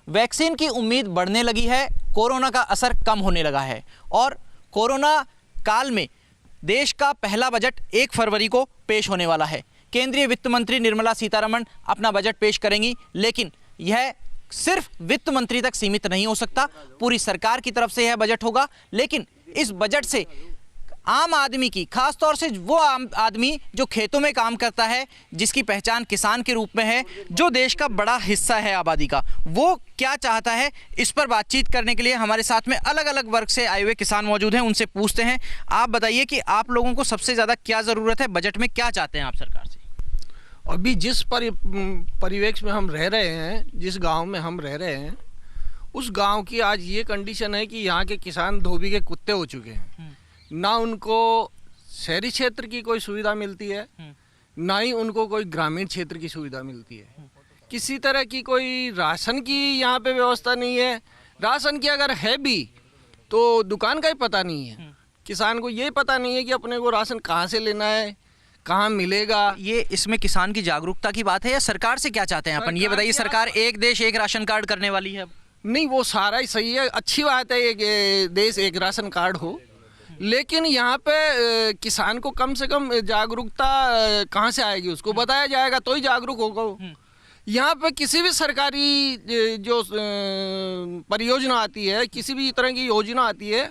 Vaccine की उम्मीद बढ़ने लगी है, कोरोना का असर कम होने लगा है और कोरोना काल में देश का पहला बजट 1 फरवरी को पेश होने वाला है। केंद्रीय वित्त मंत्री निर्मला सीतारमण अपना बजट पेश करेंगी, लेकिन यह सिर्फ वित्त मंत्री तक सीमित नहीं हो सकता, पूरी सरकार की तरफ से यह बजट होगा। लेकिन इस बजट से आम आदमी की, खास तौर से वो आम आदमी जो खेतों में काम करता है, जिसकी पहचान किसान के रूप में है, जो देश का बड़ा हिस्सा है आबादी का, वो क्या चाहता है, इस पर बातचीत करने के लिए हमारे साथ में अलग अलग वर्ग से आए हुए किसान मौजूद हैं। उनसे पूछते हैं, आप बताइए कि आप लोगों को सबसे ज़्यादा क्या ज़रूरत है, बजट में क्या चाहते हैं आप सरकार से? अभी जिस परिवेश में हम रह रहे हैं, जिस गांव में हम रह रहे हैं, उस गांव की आज ये कंडीशन है कि यहाँ के किसान धोबी के कुत्ते हो चुके हैं। ना उनको शहरी क्षेत्र की कोई सुविधा मिलती है, ना ही उनको कोई ग्रामीण क्षेत्र की सुविधा मिलती है। किसी तरह की कोई राशन की यहाँ पे व्यवस्था नहीं है। राशन की अगर है भी तो दुकान का ही पता नहीं है। किसान को ये पता नहीं है कि अपने को राशन कहाँ से लेना है, कहाँ मिलेगा। ये इसमें किसान की जागरूकता की बात है या सरकार से क्या चाहते हैं अपन, ये बताइए? सरकार एक देश एक राशन कार्ड करने वाली है। नहीं, वो सारा ही सही है, अच्छी बात है एक देश एक राशन कार्ड हो, लेकिन यहाँ पे किसान को कम से कम जागरूकता कहाँ से आएगी? उसको बताया जाएगा तो ही जागरूक होगा। यहाँ पे किसी भी सरकारी जो परियोजना आती है, किसी भी तरह की योजना आती है,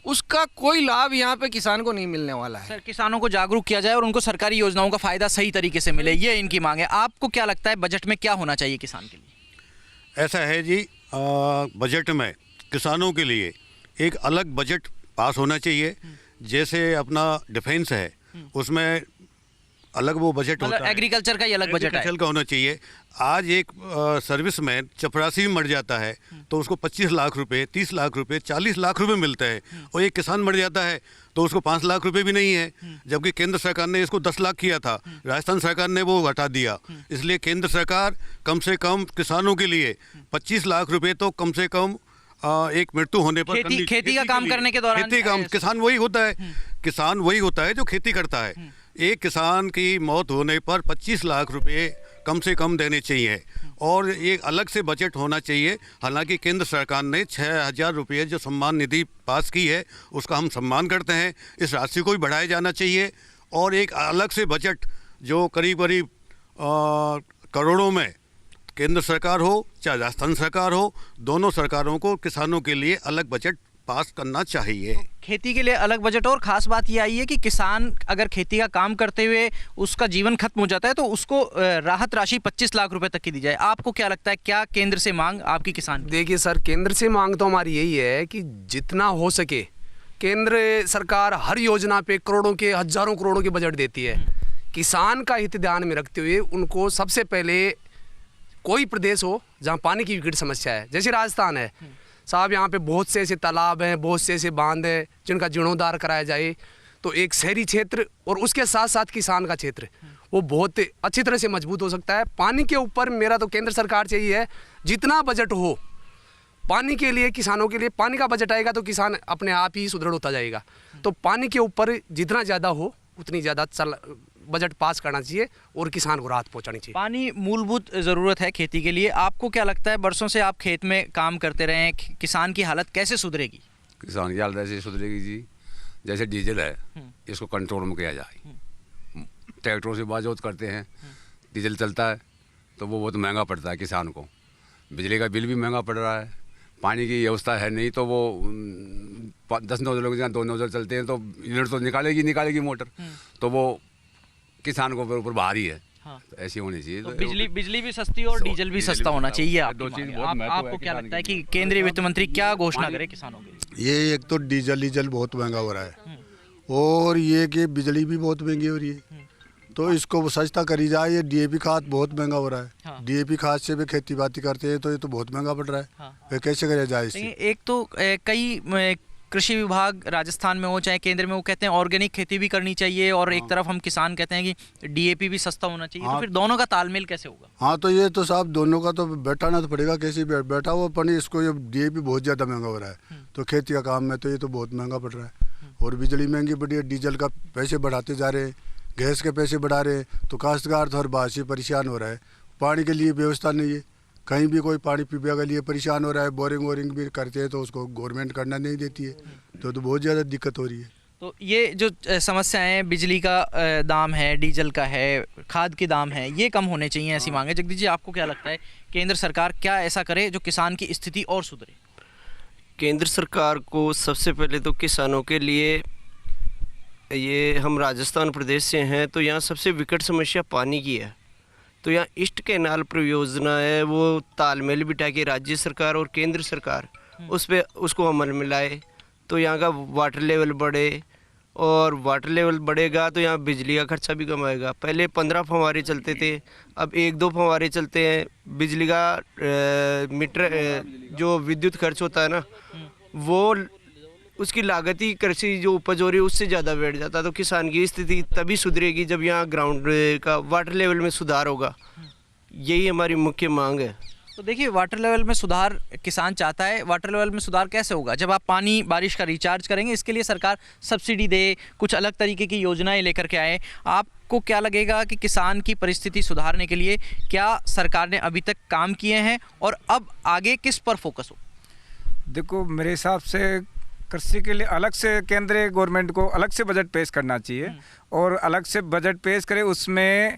उसका कोई लाभ यहाँ पे किसान को नहीं मिलने वाला है। सर, किसानों को जागरूक किया जाए और उनको सरकारी योजनाओं का फायदा सही तरीके से मिले, ये इनकी मांग है। आपको क्या लगता है बजट में क्या होना चाहिए किसान के लिए? ऐसा है जी, बजट में किसानों के लिए एक अलग बजट पास होना चाहिए। जैसे अपना डिफेंस है, उसमें अलग वो बजट होता है, एग्रीकल्चर का ही अलग बजट है, का होना चाहिए। आज एक सर्विसमैन चपरासी में मर जाता है तो उसको 25 लाख रुपए, 30 लाख रुपए, 40 लाख रुपए मिलते हैं, और एक किसान मर जाता है तो उसको 5 लाख रुपए भी नहीं है। जबकि केंद्र सरकार ने इसको 10 लाख किया था, राजस्थान सरकार ने वो हटा दिया। इसलिए केंद्र सरकार कम से कम किसानों के लिए 25 लाख रुपए तो कम से कम एक मृत्यु होने पर खेती का काम करने के दौरान किसान वही होता है, किसान वही होता है जो खेती करता है। एक किसान की मौत होने पर 25 लाख रुपए कम से कम देने चाहिए, और एक अलग से बजट होना चाहिए। हालांकि केंद्र सरकार ने 6,000 रुपये जो सम्मान निधि पास की है, उसका हम सम्मान करते हैं। इस राशि को भी बढ़ाया जाना चाहिए, और एक अलग से बजट जो करीब करीब करोड़ों में, केंद्र सरकार हो चाहे राजस्थान सरकार हो, दोनों सरकारों को किसानों के लिए अलग बजट पास करना चाहिए। खेती के लिए अलग बजट। और ख़ास बात यह आई है कि किसान अगर खेती का काम करते हुए उसका जीवन खत्म हो जाता है तो उसको राहत राशि 25 लाख रुपए तक की दी जाए। आपको क्या लगता है, क्या केंद्र से मांग आपकी किसान? देखिए सर, केंद्र से मांग तो हमारी यही है कि जितना हो सके, केंद्र सरकार हर योजना पे करोड़ों के, हजारों करोड़ों के बजट देती है। किसान का हित ध्यान में रखते हुए उनको सबसे पहले कोई प्रदेश हो जहाँ पानी की विकट समस्या है, जैसे राजस्थान है साहब, यहाँ पे बहुत से ऐसे तालाब हैं, बहुत से ऐसे बांध हैं जिनका जीर्णोद्धार कराया जाए तो एक शहरी क्षेत्र और उसके साथ साथ किसान का क्षेत्र वो बहुत अच्छी तरह से मजबूत हो सकता है। पानी के ऊपर मेरा तो केंद्र सरकार से ही है, जितना बजट हो पानी के लिए, किसानों के लिए, पानी का बजट आएगा तो किसान अपने आप ही सुदृढ़ होता जाएगा। तो पानी के ऊपर जितना ज़्यादा हो उतनी ज़्यादा बजट पास करना चाहिए और किसान को राहत पहुंचानी चाहिए। पानी मूलभूत ज़रूरत है खेती के लिए। आपको क्या लगता है, बरसों से आप खेत में काम करते रहे हैं, किसान की हालत कैसे सुधरेगी? किसान की हालत ऐसे सुधरेगी जी, जैसे डीजल है इसको कंट्रोल में किया जाए। ट्रैक्टरों से बाजोत करते हैं, डीजल चलता है तो वो बहुत महंगा पड़ता है किसान को। बिजली का बिल भी महंगा पड़ रहा है, पानी की व्यवस्था है नहीं, तो वो 10 नोजलों के जहाँ 2 नोजल चलते हैं तो यूनिट तो निकालेगी मोटर, तो वो किसान को ऊपर भारी है। हाँ। तो ऐसी होनी चाहिए। तो बिजली भी सस्ती और डीजल भी सस्ता होना चाहिए। आपको क्या लगता है कि केंद्रीय वित्त मंत्री क्या घोषणा करे किसानों के लिए? ये एक तो डीजल बहुत महंगा हो रहा है, और ये कि बिजली भी बहुत महंगी हो रही है, तो इसको सस्ता करी जाए। ये डीएपी खाद बहुत महंगा हो रहा है। हाँ। डीएपी खाद से भी खेती बाती करते हैं तो ये तो बहुत महंगा पड़ रहा है। हाँ। कैसे करा जाए इससे? एक तो कई कृषि विभाग राजस्थान में हो चाहे केंद्र में, वो कहते हैं ऑर्गेनिक खेती भी करनी चाहिए, और एक तरफ हम किसान कहते हैं कि डीएपी भी सस्ता होना चाहिए। हाँ। तो फिर दोनों का तालमेल कैसे होगा? हाँ, तो ये तो साहब दोनों का तो बैठाना तो पड़ेगा, कैसे बैठा हुआ पानी। इसको ये डीएपी बहुत ज़्यादा महंगा हो रहा है, तो खेती का काम में तो ये तो बहुत महंगा पड़ रहा है, और बिजली महंगी पड़ी है, डीजल का पैसे बढ़ाते जा रहे हैं, गैस के पैसे बढ़ा रहे हैं, तो काश्तकार तो हर बात से परेशान हो रहा है। पानी के लिए व्यवस्था नहीं है, कहीं भी कोई पानी पीने के लिए परेशान हो रहा है, बोरिंग वोरिंग भी करते हैं तो उसको गवर्नमेंट करना नहीं देती है, तो बहुत ज़्यादा दिक्कत हो रही है। तो ये जो समस्याएं, बिजली का दाम है, डीजल का है, खाद के दाम है, ये कम होने चाहिए, ऐसी मांग है। जगदीश जी, आपको क्या लगता है केंद्र सरकार क्या ऐसा करे जो किसान की स्थिति और सुधरे? केंद्र सरकार को सबसे पहले तो किसानों के लिए, ये हम राजस्थान प्रदेश से हैं तो यहाँ सबसे विकट समस्या पानी की है। तो यहाँ ईस्ट कैनाल परियोजना है, वो तालमेल बिठा के राज्य सरकार और केंद्र सरकार उस पर उसको अमल में लाए तो यहाँ का वाटर लेवल बढ़े, और वाटर लेवल बढ़ेगा तो यहाँ बिजली का खर्चा भी कम आएगा। पहले 15 फव्वारे चलते थे, अब 1-2 फव्वारे चलते हैं। बिजली का मीटर जो विद्युत खर्च होता है ना, वो उसकी लागत ही कृषि जो उपज हो रही है उससे ज़्यादा बैठ जाता है। तो किसान की स्थिति तभी सुधरेगी जब यहाँ ग्राउंड का वाटर लेवल में सुधार होगा। यही हमारी मुख्य मांग है। तो देखिए, वाटर लेवल में सुधार किसान चाहता है। वाटर लेवल में सुधार कैसे होगा? जब आप पानी बारिश का रिचार्ज करेंगे, इसके लिए सरकार सब्सिडी दे, कुछ अलग तरीके की योजनाएं लेकर के आए। आपको क्या लगेगा कि किसान की परिस्थिति सुधारने के लिए क्या सरकार ने अभी तक काम किए हैं और अब आगे किस पर फोकस हो? देखो, मेरे हिसाब से कृषि के लिए अलग से केंद्रीय गवर्नमेंट को अलग से बजट पेश करना चाहिए, और अलग से बजट पेश करे। उसमें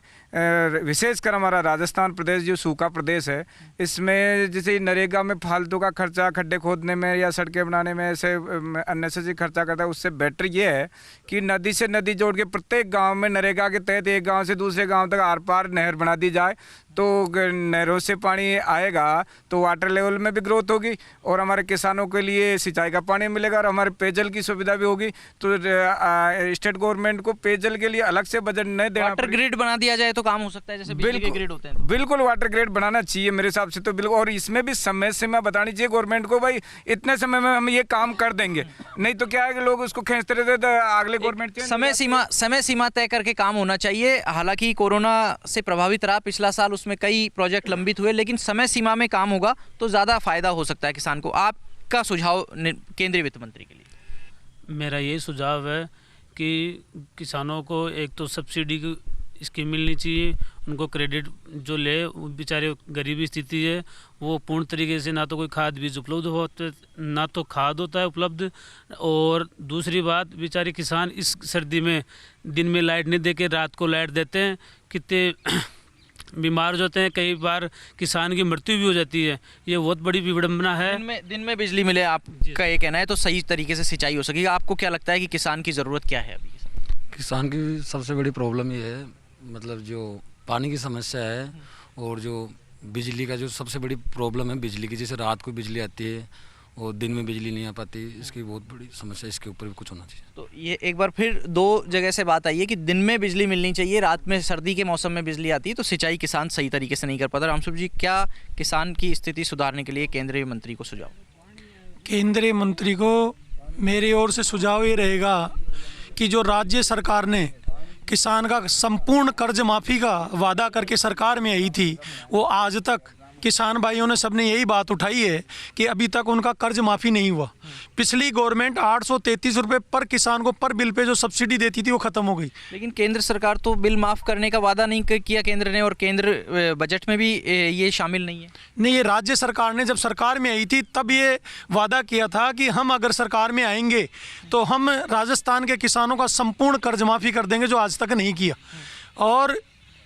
विशेषकर हमारा राजस्थान प्रदेश जो सूखा प्रदेश है, इसमें जैसे नरेगा में फालतू का खर्चा, खड्डे खोदने में या सड़कें बनाने में ऐसे अननेसेसरी खर्चा करता है। उससे बेटर ये है कि नदी से नदी जोड़ के प्रत्येक गांव में नरेगा के तहत एक गांव से दूसरे गांव तक आर पार नहर बना दी जाए, तो नहरों से पानी आएगा तो वाटर लेवल में भी ग्रोथ होगी, और हमारे किसानों के लिए सिंचाई का पानी मिलेगा, और हमारे पेयजल की सुविधा भी होगी। तो स्टेट गवर्नमेंट को पेयजल के लिए अलग से बजट नहीं देना, वाटर ग्रिड बना दिया जाए तो काम हो सकता है, जैसे बिजली के ग्रिड होते हैं। बिल्कुल वाटर ग्रिड बनाना चाहिए मेरे हिसाब से तो बिल्कुल। और इसमें भी समय सीमा बतानी चाहिए गवर्नमेंट को, भाई इतने समय में हम ये काम कर देंगे। नहीं तो क्या है कि लोग उसको खींचते रहते तो अगले गवर्नमेंट समय सीमा तय करके काम होना चाहिए। हालांकि कोरोना से प्रभावित रहा पिछला साल, उसमें कई प्रोजेक्ट लंबित हुए, लेकिन समय सीमा में काम होगा तो ज़्यादा फायदा हो सकता है किसान को। आपका सुझाव केंद्रीय वित्त मंत्री के लिए? मेरा यही सुझाव है कि किसानों को एक तो सब्सिडी की स्कीम मिलनी चाहिए, उनको क्रेडिट जो ले, बेचारे गरीबी स्थिति है, वो पूर्ण तरीके से ना तो कोई खाद बीज उपलब्ध होते, ना तो खाद होता है उपलब्ध। और दूसरी बात, बेचारे किसान इस सर्दी में दिन में लाइट नहीं देके रात को लाइट देते हैं, कितने बीमार हो जाते हैं, कई बार किसान की मृत्यु भी हो जाती है। ये बहुत बड़ी विडंबना है। दिन में बिजली मिले, आपका ये कहना है, तो सही तरीके से सिंचाई हो सकेगी। आपको क्या लगता है कि किसान की ज़रूरत क्या है अभी? किसान की सबसे बड़ी प्रॉब्लम ये है, मतलब जो पानी की समस्या है, और जो बिजली का जो सबसे बड़ी प्रॉब्लम है बिजली की, जैसे रात को बिजली आती है और दिन में बिजली नहीं आ पाती, इसकी बहुत बड़ी समस्या, इसके ऊपर भी कुछ होना चाहिए। तो ये एक बार फिर 2 जगह से बात आई है कि दिन में बिजली मिलनी चाहिए, रात में सर्दी के मौसम में बिजली आती है तो सिंचाई किसान सही तरीके से नहीं कर पाता। रामस्वरूप जी, क्या किसान की स्थिति सुधारने के लिए केंद्रीय मंत्री को सुझाव? केंद्रीय मंत्री को मेरी ओर से सुझाव ये रहेगा कि जो राज्य सरकार ने किसान का संपूर्ण कर्ज माफ़ी का वादा करके सरकार में आई थी, वो आज तक किसान भाइयों ने सबने यही बात उठाई है कि अभी तक उनका कर्ज माफ़ी नहीं हुआ। पिछली गवर्नमेंट 833 रुपये पर किसान को पर बिल पे जो सब्सिडी देती थी वो ख़त्म हो गई। लेकिन केंद्र सरकार तो बिल माफ़ करने का वादा नहीं किया केंद्र ने, और केंद्र बजट में भी ये शामिल नहीं है। नहीं, ये राज्य सरकार ने जब सरकार में आई थी तब ये वादा किया था कि हम अगर सरकार में आएंगे तो हम राजस्थान के किसानों का संपूर्ण कर्ज माफ़ी कर देंगे, जो आज तक नहीं किया। और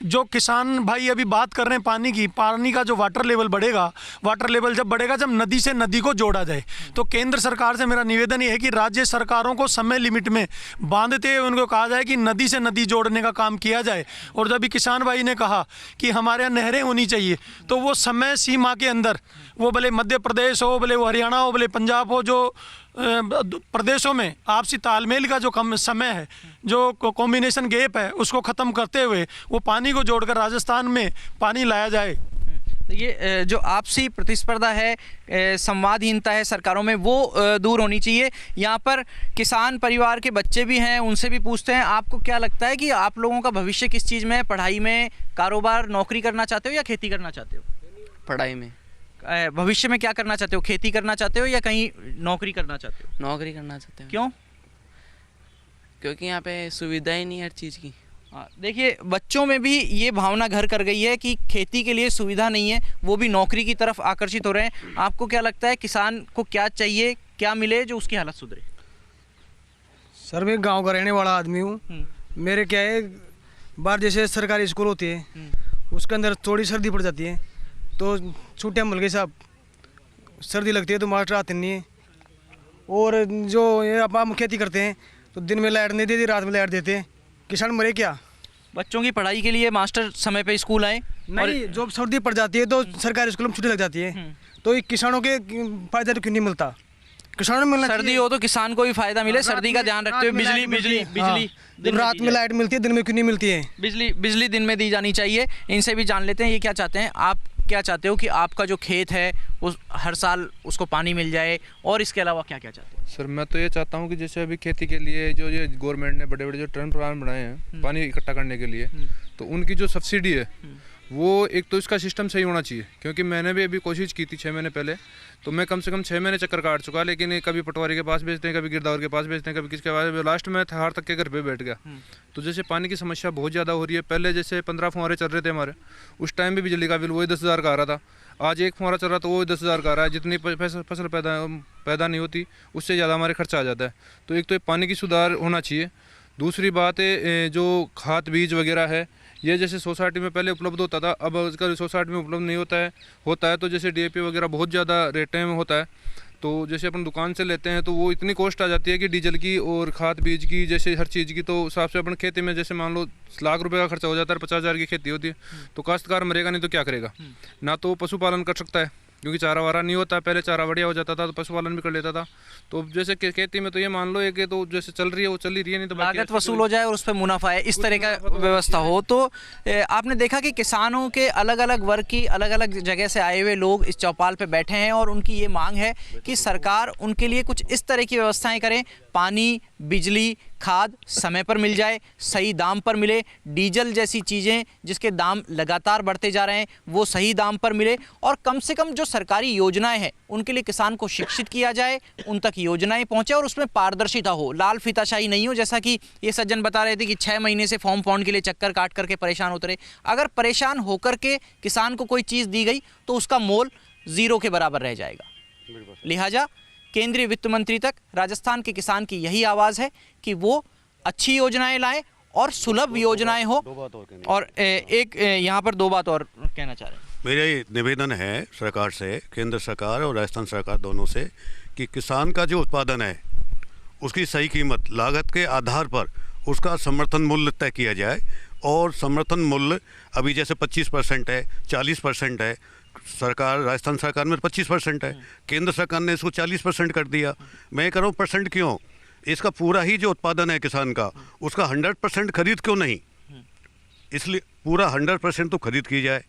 जो किसान भाई अभी बात कर रहे हैं पानी की, पानी का जो वाटर लेवल बढ़ेगा, वाटर लेवल जब बढ़ेगा जब नदी से नदी को जोड़ा जाए, तो केंद्र सरकार से मेरा निवेदन ये है कि राज्य सरकारों को समय लिमिट में बांधते हुए उनको कहा जाए कि नदी से नदी जोड़ने का काम किया जाए। और जब भी किसान भाई ने कहा कि हमारे यहाँ नहरें होनी चाहिए, तो वो समय सीमा के अंदर, वो भले मध्य प्रदेश हो, भले वो हरियाणा हो, भले पंजाब हो, जो प्रदेशों में आपसी तालमेल का जो कम समय है, जो कॉम्बिनेशन गैप है, उसको ख़त्म करते हुए वो पानी को जोड़कर राजस्थान में पानी लाया जाए। ये जो आपसी प्रतिस्पर्धा है, संवादहीनता है सरकारों में, वो दूर होनी चाहिए। यहाँ पर किसान परिवार के बच्चे भी हैं, उनसे भी पूछते हैं, आपको क्या लगता है कि आप लोगों का भविष्य किस चीज़ में है? पढ़ाई में, कारोबार, नौकरी करना चाहते हो या खेती करना चाहते हो? पढ़ाई में। भविष्य में क्या करना चाहते हो? खेती करना चाहते हो या कहीं नौकरी करना चाहते हो? नौकरी करना चाहते हो। क्यों? क्योंकि यहाँ पे सुविधा ही नहीं है हर चीज़ की। देखिए, बच्चों में भी ये भावना घर कर गई है कि खेती के लिए सुविधा नहीं है, वो भी नौकरी की तरफ आकर्षित हो रहे हैं। आपको क्या लगता है किसान को क्या चाहिए, क्या मिले जो उसकी हालत सुधरे? सर मैं गांव का रहने वाला आदमी हूँ। मेरे क्या है, बाहर जैसे सरकारी स्कूल होती है उसके अंदर थोड़ी सर्दी पड़ जाती है तो छुट्टियाँ मिल गई साहब, सर्दी लगती है तो मास्टर आते नहीं है। और जो ये हम खेती करते हैं तो दिन में लाइट नहीं देती, रात में लाइट देते हैं, किसान मरे क्या? बच्चों की पढ़ाई के लिए मास्टर समय पे स्कूल आए नहीं, जो सर्दी पड़ जाती है तो सरकारी स्कूल में छुट्टी लग जाती है, तो ये किसानों के फायदा तो क्यों नहीं मिलता? किसानों में सर्दी हो तो किसान को भी फायदा मिले, सर्दी का ध्यान रखते हुए बिजली रात में लाइट मिलती है, दिन में क्यों नहीं मिलती है? बिजली दिन में दी जानी चाहिए। इनसे भी जान लेते हैं ये क्या चाहते हैं। आप क्या चाहते हो कि आपका जो खेत है उस हर साल उसको पानी मिल जाए, और इसके अलावा क्या क्या चाहते हैं? सर मैं तो ये चाहता हूँ कि जैसे अभी खेती के लिए जो ये गवर्नमेंट ने बड़े बड़े जो टर्न प्लान बनाए हैं पानी इकट्ठा करने के लिए, तो उनकी जो सब्सिडी है वो एक तो इसका सिस्टम सही होना चाहिए। क्योंकि मैंने भी अभी कोशिश की थी 6 महीने पहले, तो मैं कम से कम 6 महीने चक्कर काट चुका, लेकिन कभी पटवारी के पास भेजते हैं, कभी गिरदावर के पास भेजते हैं, कभी किसके पास, लास्ट में थार तक के घर पे बैठ गया। तो जैसे पानी की समस्या बहुत ज़्यादा हो रही है। पहले जैसे 15 फुहारे चल रहे थे हमारे, उस टाइम भी बिजली का बिल वही 10,000 का आ रहा था। आज एक फुहारा चल रहा तो वो 10,000 का आ रहा है। जितनी फसल पैदा नहीं होती उससे ज़्यादा हमारे खर्चा आ जाता है। तो एक तो पानी की सुधार होना चाहिए। दूसरी बात है जो खाद बीज वगैरह है, ये जैसे सोसाइटी में पहले उपलब्ध होता था, अब आजकल सोसाइटी में उपलब्ध नहीं होता है तो जैसे DAP वगैरह बहुत ज़्यादा रेट में होता है। तो जैसे अपन दुकान से लेते हैं तो वो इतनी कॉस्ट आ जाती है कि डीजल की और खाद बीज की, जैसे हर चीज़ की। तो हिसाब से अपन खेती में जैसे मान लो लाख रुपए का खर्चा हो जाता है, 50,000 की खेती होती है, तो काश्तकार मरेगा नहीं तो क्या करेगा? ना तो पशुपालन कर सकता है क्योंकि चारा वारा नहीं होता। पहले चारा बढ़िया हो जाता था तो पशुपालन भी कर लेता था। तो जैसे खेती में तो ये मान लो कि तो जैसे चल रही है वो चल ही रही है, नहीं तो लागत वसूल हो जाए और उस पर मुनाफा है, इस तरह का व्यवस्था हो। तो आपने देखा कि किसानों के अलग अलग वर्ग की अलग अलग जगह से आए हुए लोग इस चौपाल पे बैठे हैं और उनकी ये मांग है कि सरकार उनके लिए कुछ इस तरह की व्यवस्थाएं करे, पानी, बिजली, खाद समय पर मिल जाए, सही दाम पर मिले, डीजल जैसी चीज़ें जिसके दाम लगातार बढ़ते जा रहे हैं वो सही दाम पर मिले, और कम से कम जो सरकारी योजनाएं हैं उनके लिए किसान को शिक्षित किया जाए, उन तक योजनाएं पहुंचे और उसमें पारदर्शिता हो, लाल फीताशाही नहीं हो। जैसा कि ये सज्जन बता रहे थे कि 6 महीने से फॉर्म फॉन्ड के लिए चक्कर काट करके परेशान होते रहे। अगर परेशान होकर के किसान को कोई चीज़ दी गई तो उसका मोल ज़ीरो के बराबर रह जाएगा। लिहाजा केंद्रीय वित्त मंत्री तक राजस्थान के किसान की यही आवाज़ है कि वो अच्छी योजनाएं लाएं और सुलभ योजनाएं हो। और एक यहाँ पर 2 बात और कहना चाह रहे हैं। मेरा ये निवेदन है सरकार से, केंद्र सरकार और राजस्थान सरकार दोनों से, कि किसान का जो उत्पादन है उसकी सही कीमत लागत के आधार पर उसका समर्थन मूल्य तय किया जाए। और समर्थन मूल्य अभी जैसे 25% है, 40% है, राजस्थान सरकार में 25% है, केंद्र सरकार ने इसको 40% कर दिया। मैं कह रहा हूँ परसेंट क्यों, इसका पूरा ही जो उत्पादन है किसान का उसका 100% खरीद क्यों नहीं, इसलिए पूरा 100% तो खरीद की जाए।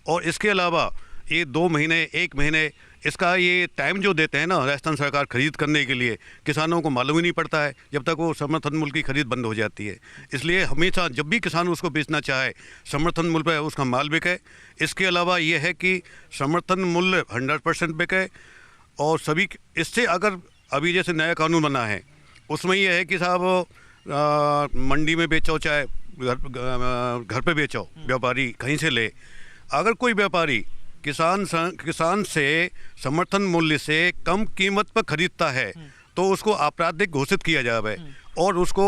और इसके अलावा ये 2 महीने 1 महीने इसका ये टाइम जो देते हैं ना राजस्थान सरकार खरीद करने के लिए, किसानों को मालूम ही नहीं पड़ता है जब तक वो समर्थन मूल्य की खरीद बंद हो जाती है। इसलिए हमेशा जब भी किसान उसको बेचना चाहे समर्थन मूल्य पर उसका माल बिके। इसके अलावा ये है कि समर्थन मूल्य 100% बिके। और सभी इससे अगर अभी जैसे नया कानून बना है उसमें यह है कि साहब मंडी में बेचो चाहे घर पे बेचो, व्यापारी कहीं से ले, अगर कोई व्यापारी किसान से समर्थन मूल्य से कम कीमत पर खरीदता है तो उसको आपराधिक घोषित किया जाए और उसको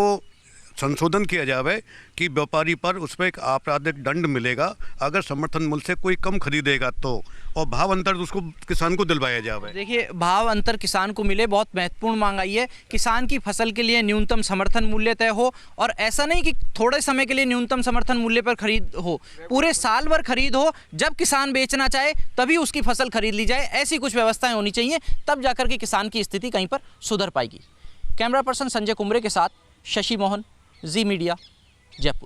संशोधन किया जाए कि व्यापारी पर उस पर एक आपराधिक दंड मिलेगा अगर समर्थन मूल्य से कोई कम खरीदेगा तो, और भाव अंतर उसको किसान को दिलवाया जाए। देखिए, भाव अंतर किसान को मिले, बहुत महत्वपूर्ण मांग आई है। किसान की फसल के लिए न्यूनतम समर्थन मूल्य तय हो, और ऐसा नहीं कि थोड़े समय के लिए न्यूनतम समर्थन मूल्य पर खरीद हो, पूरे साल भर खरीद हो, जब किसान बेचना चाहे तभी उसकी फसल खरीद ली जाए। ऐसी कुछ व्यवस्थाएं होनी चाहिए, तब जाकर के किसान की स्थिति कहीं पर सुधर पाएगी। कैमरा पर्सन संजय कुमरे के साथ शशि मोहन, जी मीडिया, जयपुर।